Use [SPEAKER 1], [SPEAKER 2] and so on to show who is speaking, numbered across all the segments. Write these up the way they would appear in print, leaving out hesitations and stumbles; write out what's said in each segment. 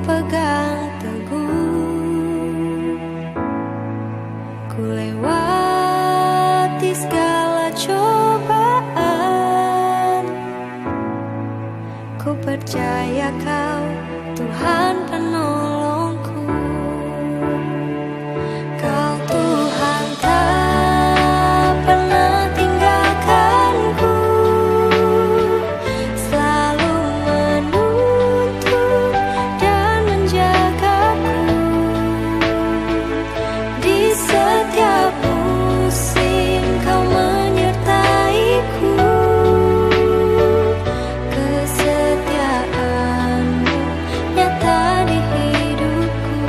[SPEAKER 1] pegang teguh. Ku lewati segala cobaan. Ku percaya Kau Tuhan penolongku. Kau Tuhan tak pernah tinggalkanku, selalu menuntun dan menjagaku. Di setiap musim Kau menyertaiku. Kesetiaan-Mu nyata di hidupku.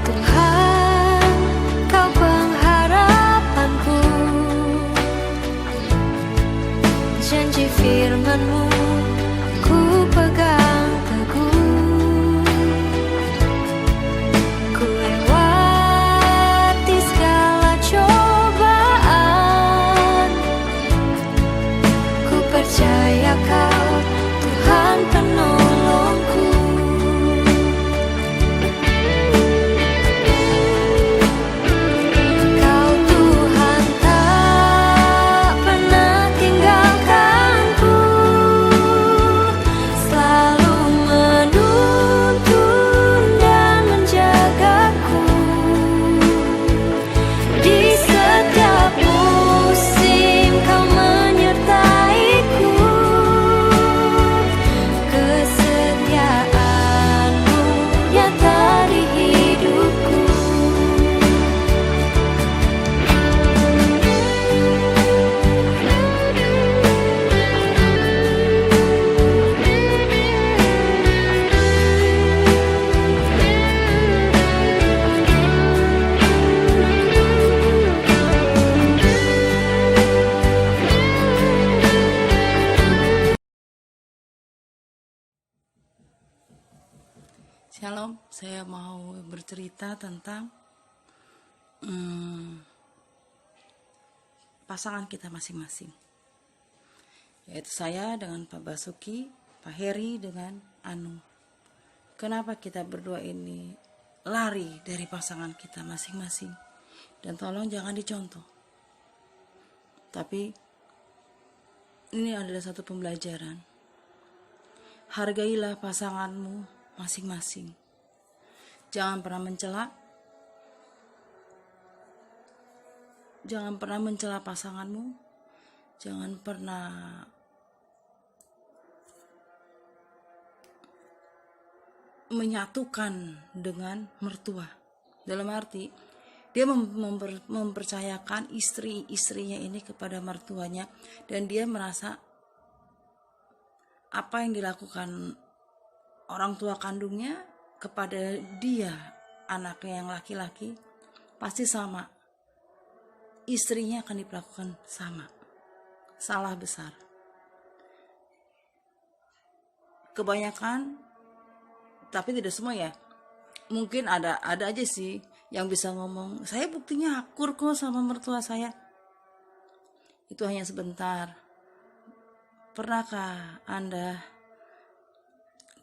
[SPEAKER 1] Tuhan, Kau pengharapanku. Janji firman-Mu ku pegang teguh. Ku lewati segala cobaan. Ku percaya Kau Tuhan penolongku. Kau Tuhan tak pernah tinggalkanku, selalu menuntun dan menjagaku. Di setiap musim Kau menyertaiku. Kesetiaan-Mu nyata di hidupku.
[SPEAKER 2] Shalom, saya mau bercerita tentang pasangan kita masing-masing. Yaitu saya dengan Pak Basuki, Pak Heri dengan Anu. Kenapa kita berdua ini lari dari pasangan kita masing-masing? Dan tolong jangan dicontoh. Tapi ini adalah satu pembelajaran. Hargailah pasanganmu masing-masing. Jangan pernah mencela. Jangan pernah mencela pasanganmu. Jangan pernah menyatukan dengan mertua. Dalam arti dia mempercayakan istrinya ini kepada mertuanya, dan dia merasa apa yang dilakukan orang tua kandungnya kepada dia, anaknya yang laki-laki, pasti sama. Istrinya akan diperlakukan sama. Salah besar. Kebanyakan, tapi tidak semua ya. Mungkin ada aja sih yang bisa ngomong, saya buktinya akur kok sama mertua saya. Itu hanya sebentar. Pernahkah Anda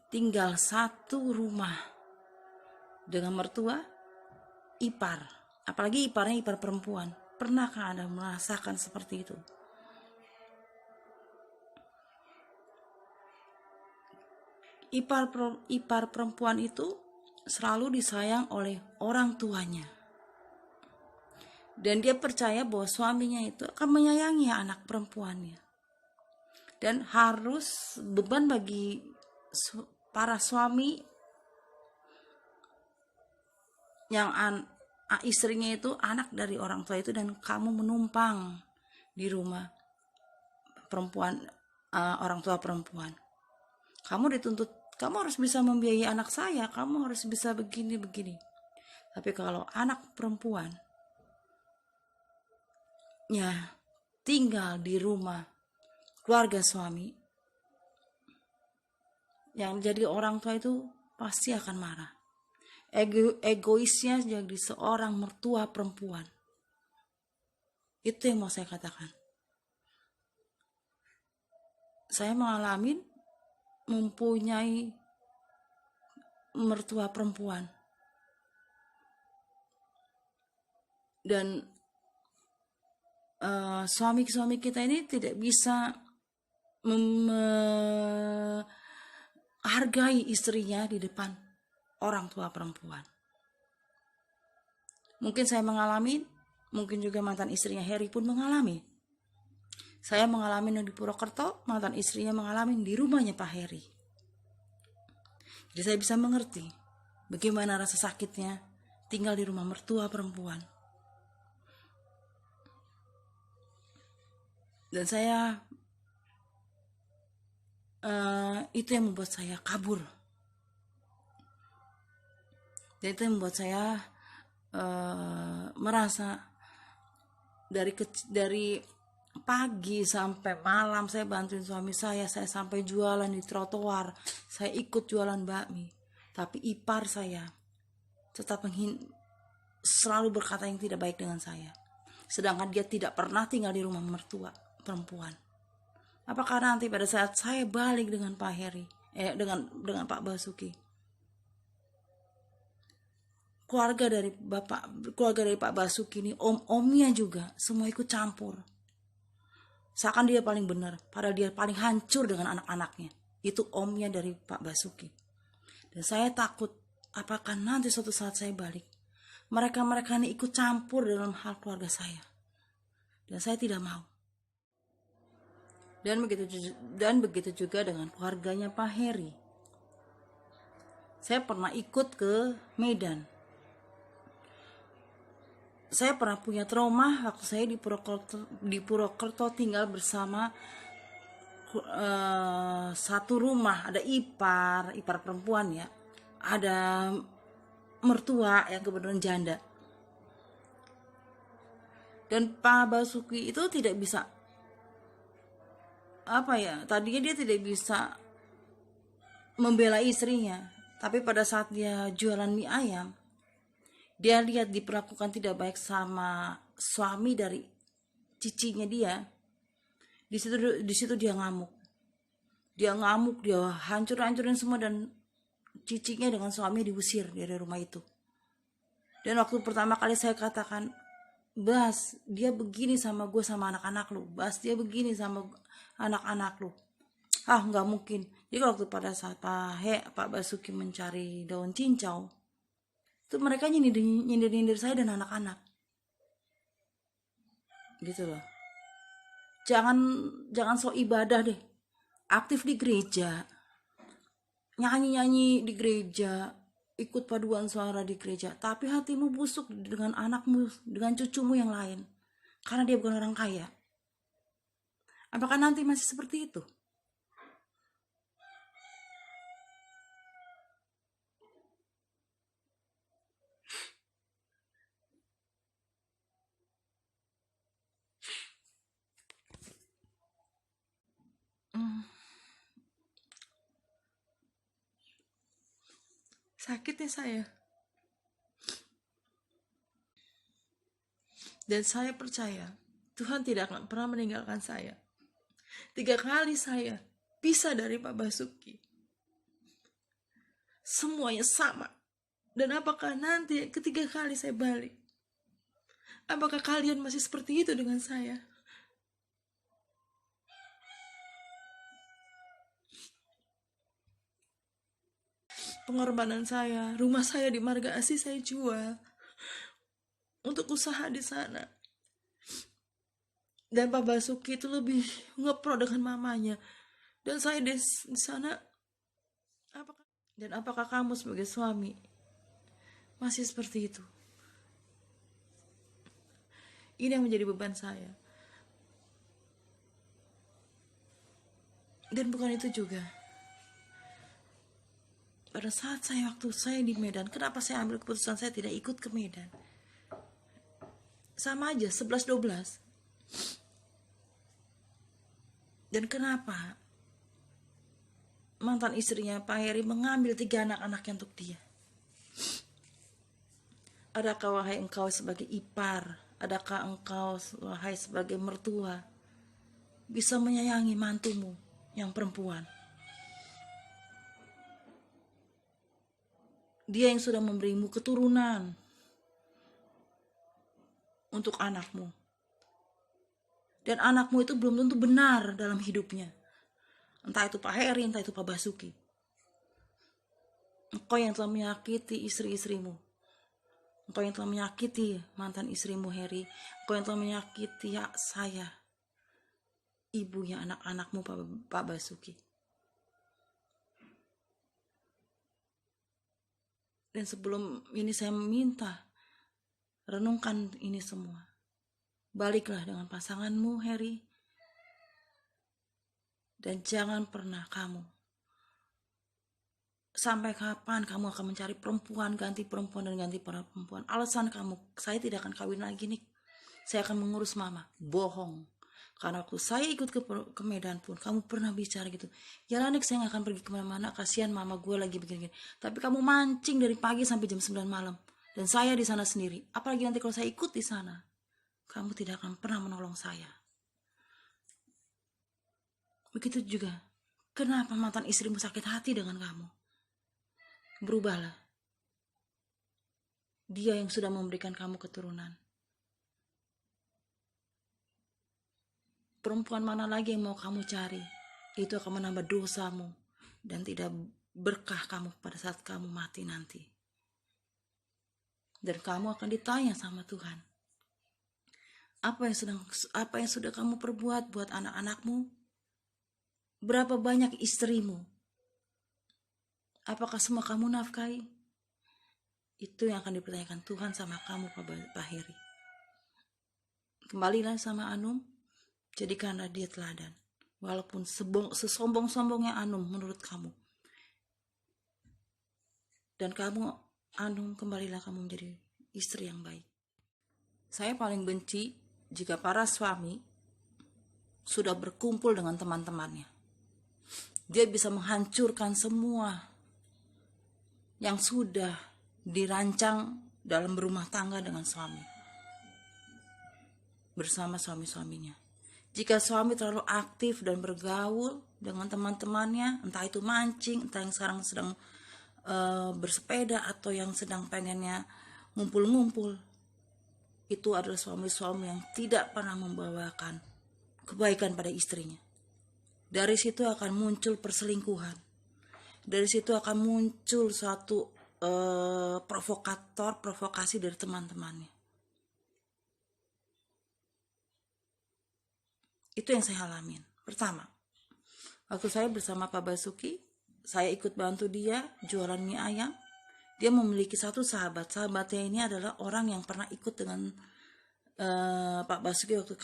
[SPEAKER 2] tinggal satu rumah dengan mertua, ipar, apalagi iparnya ipar perempuan? Pernahkah Anda merasakan seperti itu? Ipar perempuan itu selalu disayang oleh orang tuanya, dan dia percaya bahwa suaminya itu akan menyayangi anak perempuannya. Dan harus beban bagi para suami yang istrinya itu anak dari orang tua itu, dan kamu menumpang di rumah perempuan, orang tua perempuan. Kamu dituntut, kamu harus bisa membiayai anak saya, kamu harus bisa begini. Tapi kalau anak perempuan ya tinggal di rumah keluarga suami, yang jadi orang tua itu pasti akan marah. egoisnya jadi seorang mertua perempuan. Itu yang mau saya katakan. Saya mengalami mempunyai mertua perempuan, dan suami-suami kita ini tidak bisa menghargai istrinya di depan orang tua perempuan. Mungkin saya mengalami, mungkin juga mantan istrinya Heri pun mengalami. Saya mengalami di Purwokerto, mantan istrinya mengalami di rumahnya Pak Heri. Jadi saya bisa mengerti bagaimana rasa sakitnya tinggal di rumah mertua perempuan. Dan saya itu yang membuat saya kabur. Dan itu yang membuat saya merasa dari pagi sampai malam saya bantuin suami saya sampai jualan di trotoar, saya ikut jualan bakmi. Tapi ipar saya tetap selalu berkata yang tidak baik dengan saya. Sedangkan dia tidak pernah tinggal di rumah mertua perempuan. Apakah nanti pada saat saya balik dengan Pak Heri, dengan Pak Basuki, keluarga dari Pak Basuki ini, om-omnya juga semua ikut campur. Seakan dia paling benar, padahal dia paling hancur dengan anak-anaknya. Itu omnya dari Pak Basuki. Dan saya takut, apakah nanti suatu saat saya balik, mereka ini ikut campur dalam hal keluarga saya. Dan saya tidak mau. Dan begitu juga dengan keluarganya Pak Heri. Saya pernah ikut ke Medan. Saya pernah punya trauma waktu saya di Purwokerto tinggal bersama satu rumah. Ada ipar perempuan ya. Ada mertua yang kebetulan janda. Dan Pak Basuki itu tidak bisa, tadinya dia tidak bisa membela istrinya. Tapi pada saat dia jualan mie ayam, dia lihat diperlakukan tidak baik sama suami dari cicinya dia. Di situ dia ngamuk. Dia hancur-hancurin semua, dan cicinya dengan suami diusir dari rumah itu. Dan waktu pertama kali saya katakan, Bas, dia begini sama gue sama anak-anak lu. Bas, dia begini sama anak-anak lu. Nggak mungkin. Jadi waktu pada saat Pak Basuki mencari daun cincau, itu mereka nyindir saya dan anak-anak. Gitu loh. Jangan sok ibadah deh. Aktif di gereja. Nyanyi-nyanyi di gereja, ikut paduan suara di gereja, tapi hatimu busuk dengan anakmu, dengan cucumu yang lain. Karena dia bukan orang kaya. Apakah nanti masih seperti itu? Sakitnya saya. Dan saya percaya Tuhan tidak akan pernah meninggalkan saya. 3 kali saya pisah dari Pak Basuki, semuanya sama. Dan apakah nanti ketiga kali saya balik, apakah kalian masih seperti itu dengan saya? Pengorbanan saya, rumah saya di Marga Asih saya jual untuk usaha di sana. Dan Pak Basuki itu lebih ngepro dengan mamanya. Dan saya di sana, apakah kamu sebagai suami masih seperti itu? Ini yang menjadi beban saya. Dan bukan itu juga. Pada saat waktu saya di Medan, kenapa saya ambil keputusan saya tidak ikut ke Medan? Sama aja, 11-12. Dan kenapa mantan istrinya Pak Heri mengambil 3 anak-anaknya untuk dia? Adakah wahai engkau sebagai ipar, adakah engkau wahai sebagai mertua bisa menyayangi mantumu yang perempuan? Dia yang sudah memberimu keturunan untuk anakmu. Dan anakmu itu belum tentu benar dalam hidupnya. Entah itu Pak Heri, entah itu Pak Basuki. Engkau yang telah menyakiti istri-istrimu. Engkau yang telah menyakiti mantan istrimu Heri. Engkau yang telah menyakiti saya, ibunya anak-anakmu Pak Basuki. Dan sebelum ini saya minta, renungkan ini semua. Baliklah dengan pasanganmu Heri. Dan jangan pernah kamu, sampai kapan kamu akan mencari perempuan, ganti perempuan, dan ganti perempuan. Alasan kamu, saya tidak akan kawin lagi nih. Saya akan mengurus mama. Bohong. Karena waktu saya ikut ke Medan pun, kamu pernah bicara gitu. Ya Nik, saya gak akan pergi kemana-mana, kasihan mama gue lagi begini-gini. Tapi kamu mancing dari pagi sampai jam 9 malam. Dan saya di sana sendiri. Apalagi nanti kalau saya ikut di sana, kamu tidak akan pernah menolong saya. Begitu juga, kenapa mantan istrimu sakit hati dengan kamu? Berubahlah. Dia yang sudah memberikan kamu keturunan. Perempuan mana lagi yang mau kamu cari? Itu akan menambah dosamu dan tidak berkah kamu pada saat kamu mati nanti. Dan kamu akan ditanya sama Tuhan. Apa yang sudah kamu perbuat buat anak-anakmu? Berapa banyak istrimu? Apakah semua kamu nafkahi? Itu yang akan dipertanyakan Tuhan sama kamu Pak Heri. Kembalilah sama Anum, jadikanlah dia teladan. Walaupun sesombong-sombongnya Anum menurut kamu. Dan kamu Anum, kembalilah kamu menjadi istri yang baik. Saya paling benci jika para suami sudah berkumpul dengan teman-temannya. Dia bisa menghancurkan semua yang sudah dirancang dalam berumah tangga dengan suami. Bersama suami-suaminya. Jika suami terlalu aktif dan bergaul dengan teman-temannya, entah itu mancing, entah yang sekarang sedang bersepeda, atau yang sedang pengennya ngumpul-ngumpul, itu adalah suami-suami yang tidak pernah membawakan kebaikan pada istrinya. Dari situ akan muncul perselingkuhan. Dari situ akan muncul suatu provokasi dari teman-temannya. Itu yang saya alamin. Pertama, waktu saya bersama Pak Basuki, saya ikut bantu dia jualan mie ayam. Dia memiliki satu sahabat. Sahabatnya ini adalah orang yang pernah ikut dengan Pak Basuki waktu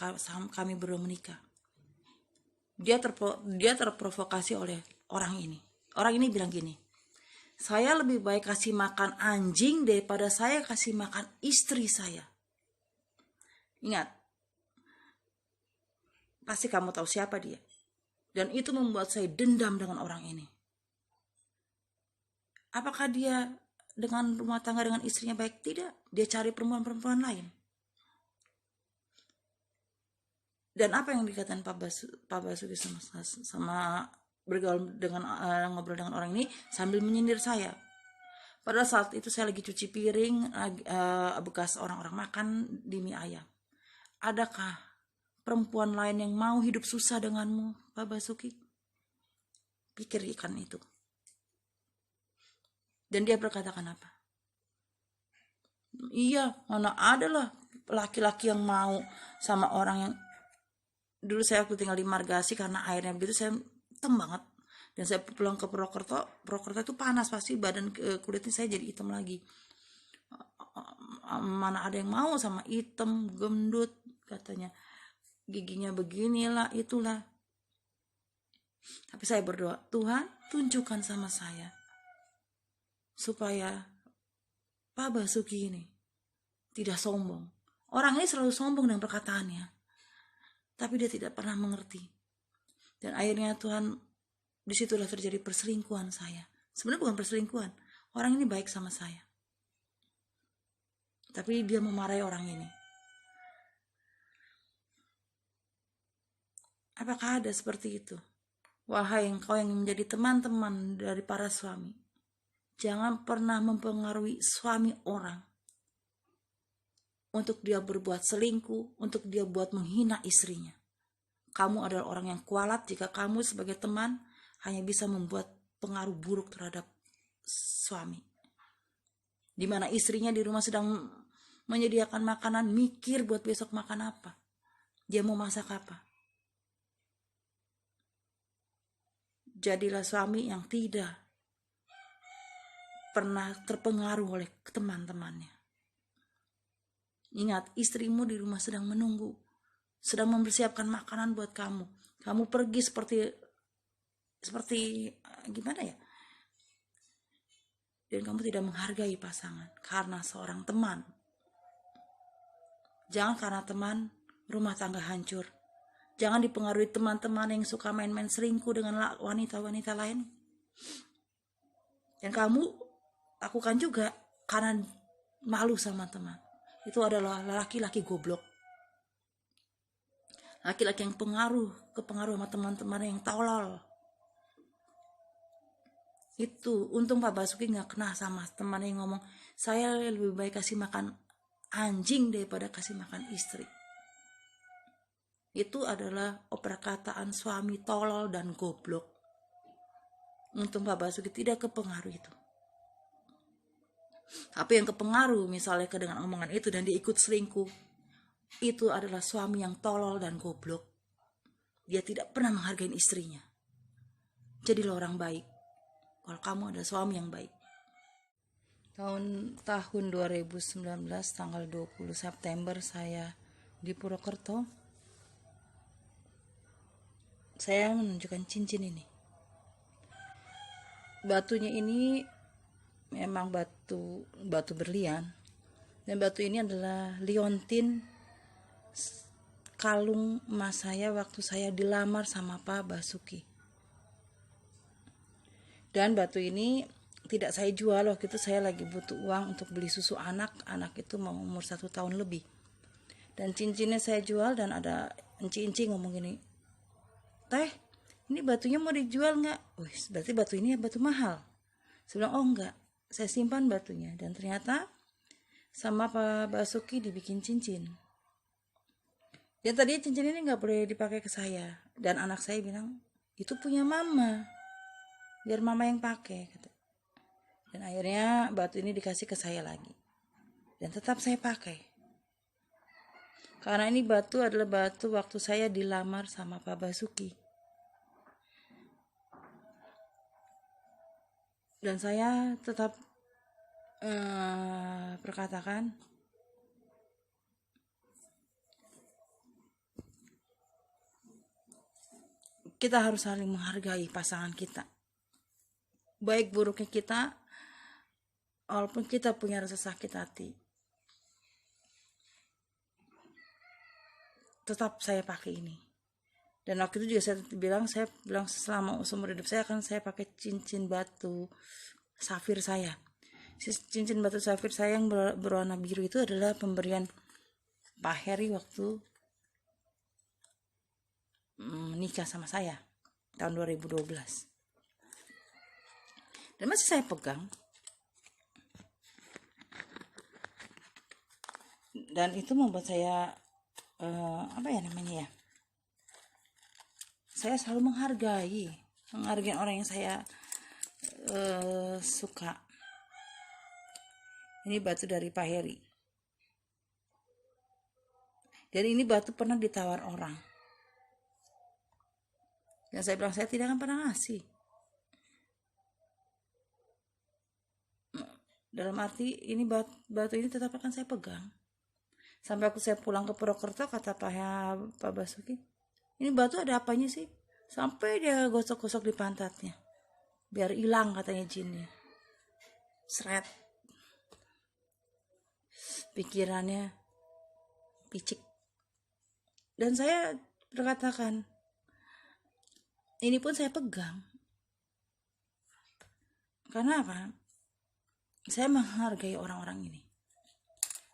[SPEAKER 2] kami berdua menikah. Dia terprovokasi oleh orang ini. Orang ini bilang gini, saya lebih baik kasih makan anjing daripada saya kasih makan istri saya. Ingat, pasti kamu tahu siapa dia. Dan itu membuat saya dendam dengan orang ini. Apakah dia dengan rumah tangga dengan istrinya baik? Tidak. Dia cari perempuan-perempuan lain. Dan apa yang dikatakan Pak Basuki sama bergaul dengan ngobrol dengan orang ini sambil menyindir saya. Pada saat itu saya lagi cuci piring bekas orang-orang makan di mie ayam. Adakah perempuan lain yang mau hidup susah denganmu, Pak Basuki? Pikirkan itu. Dan dia berkatakan apa? Iya, mana ada lah laki-laki yang mau sama orang yang... Dulu saya waktu tinggal di Margasi, karena airnya begitu saya hitam banget. Dan saya pulang ke Purwokerto itu panas, pasti badan kulitnya saya jadi hitam lagi. Mana ada yang mau sama hitam, gendut, katanya. Giginya beginilah, itulah. Tapi saya berdoa, Tuhan tunjukkan sama saya. Supaya Pak Basuki ini tidak sombong. Orang ini selalu sombong dengan perkataannya. Tapi dia tidak pernah mengerti. Dan akhirnya Tuhan, disitulah terjadi perselingkuhan saya. Sebenarnya bukan perselingkuhan. Orang ini baik sama saya. Tapi dia memarahi orang ini. Apakah ada seperti itu? Wahai engkau yang menjadi teman-teman dari para suami, jangan pernah mempengaruhi suami orang untuk dia berbuat selingkuh, untuk dia buat menghina istrinya. Kamu adalah orang yang kualat jika kamu sebagai teman hanya bisa membuat pengaruh buruk terhadap suami. Di mana istrinya di rumah sedang menyediakan makanan, mikir buat besok makan apa. Dia mau masak apa. Jadilah suami yang tidak pernah terpengaruh oleh teman-temannya. Ingat, istrimu di rumah sedang menunggu, sedang mempersiapkan makanan buat kamu. Kamu pergi seperti gimana ya? Dan kamu tidak menghargai pasangan karena seorang teman. Jangan karena teman rumah tangga hancur. Jangan dipengaruhi teman-teman yang suka main-main selingkuh dengan wanita-wanita lain. Dan kamu lakukan juga karena malu sama teman. Itu adalah laki-laki goblok. Laki-laki yang kepengaruh sama teman-teman yang tolol. Itu untung Pak Basuki gak kena sama teman yang ngomong, saya lebih baik kasih makan anjing daripada kasih makan istri. Itu adalah perkataan suami tolol dan goblok. Untung Pak Basuki tidak kepengaruh itu. Tapi yang kepengaruh misalnya dengan omongan itu dan dia ikut selingkuh, itu adalah suami yang tolol dan goblok. Dia tidak pernah menghargai istrinya. Jadilah orang baik kalau kamu ada suami yang baik. Tahun 2019 tanggal 20 September saya di Purwokerto. Saya menunjukkan cincin ini. Batunya ini memang batu berlian. Dan batu ini adalah liontin kalung emas saya waktu saya dilamar sama Pak Basuki. Dan batu ini tidak saya jual, waktu itu saya lagi butuh uang untuk beli susu anak itu mau umur 1 tahun lebih. Dan cincinnya saya jual dan ada enci-enci ngomong gini, "Teh, ini batunya mau dijual nggak?" Wih, berarti batu ini batu mahal. Saya bilang, "Oh enggak, saya simpan batunya." Dan ternyata sama Pak Basuki dibikin cincin. Dan tadi cincin ini nggak boleh dipakai ke saya. Dan anak saya bilang, "Itu punya mama, biar mama yang pakai." Dan akhirnya batu ini dikasih ke saya lagi. Dan tetap saya pakai. Karena ini batu adalah batu waktu saya dilamar sama Pak Basuki. Dan saya tetap perkatakan, kita harus saling menghargai pasangan kita. Baik buruknya kita, walaupun kita punya rasa sakit hati, tetap saya pakai ini. Dan waktu itu juga saya bilang selama seumur hidup saya akan saya pakai cincin batu safir saya. Cincin batu safir saya yang berwarna biru itu adalah pemberian Pak Heri waktu menikah sama saya tahun 2012. Dan masih saya pegang. Dan itu membuat saya saya selalu menghargai orang yang saya suka. Ini batu dari Pak Heri. Dan ini batu pernah ditawar orang. Dan saya bilang, saya tidak akan pernah ngasih. Dalam arti ini batu ini tetap akan saya pegang. Sampai saya pulang ke Purwokerto, kata Pak Basuki, "Ini batu ada apanya sih?" Sampai dia gosok-gosok di pantatnya. Biar hilang katanya jinnya. Seret. Pikirannya picik. Dan saya berkatakan, ini pun saya pegang. Karena apa? Saya menghargai orang-orang ini.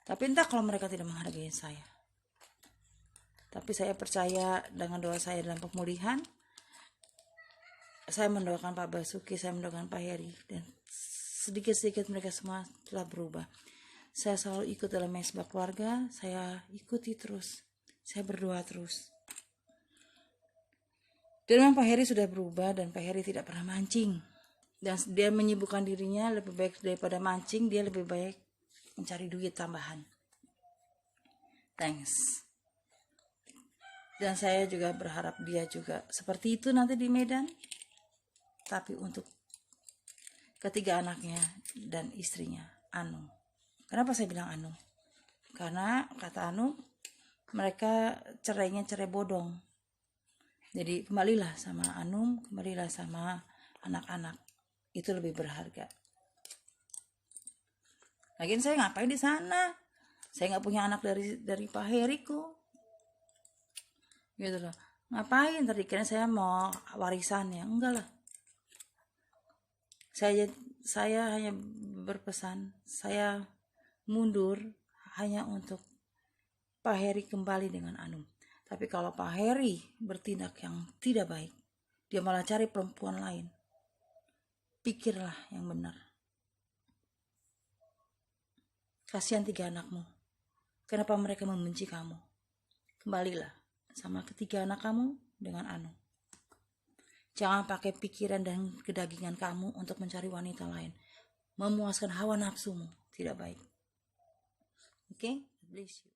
[SPEAKER 2] Tapi entah kalau mereka tidak menghargai saya. Tapi saya percaya dengan doa saya dalam pemulihan, saya mendoakan Pak Basuki, saya mendoakan Pak Heri, dan sedikit-sedikit mereka semua telah berubah. Saya selalu ikut dalam mesbah keluarga, saya ikuti terus, saya berdoa terus. Dan memang Pak Heri sudah berubah, dan Pak Heri tidak pernah mancing. Dan dia menyibukkan dirinya lebih baik daripada mancing, dia lebih baik mencari duit tambahan. Thanks. Dan saya juga berharap dia juga seperti itu nanti di Medan. Tapi untuk ketiga anaknya dan istrinya, Anu. Kenapa saya bilang Anu? Karena kata Anu, mereka cerainya cerai bodong. Jadi kembalilah sama Anum, kembalilah sama anak-anak. Itu lebih berharga. Lagian saya ngapain di sana? Saya nggak punya anak dari Pak Heri kok. Gitu loh. Ngapain? Tadi kira saya mau warisannya. Enggak lah. Saya hanya berpesan, saya mundur hanya untuk Pak Heri kembali dengan Anum. Tapi kalau Pak Heri bertindak yang tidak baik, dia malah cari perempuan lain, pikirlah yang benar. Kasihan 3 anakmu. Kenapa mereka membenci kamu? Kembalilah sama ketiga anak kamu dengan Anu. Jangan pakai pikiran dan kedagingan kamu untuk mencari wanita lain. Memuaskan hawa nafsumu tidak baik. Oke? Bless you.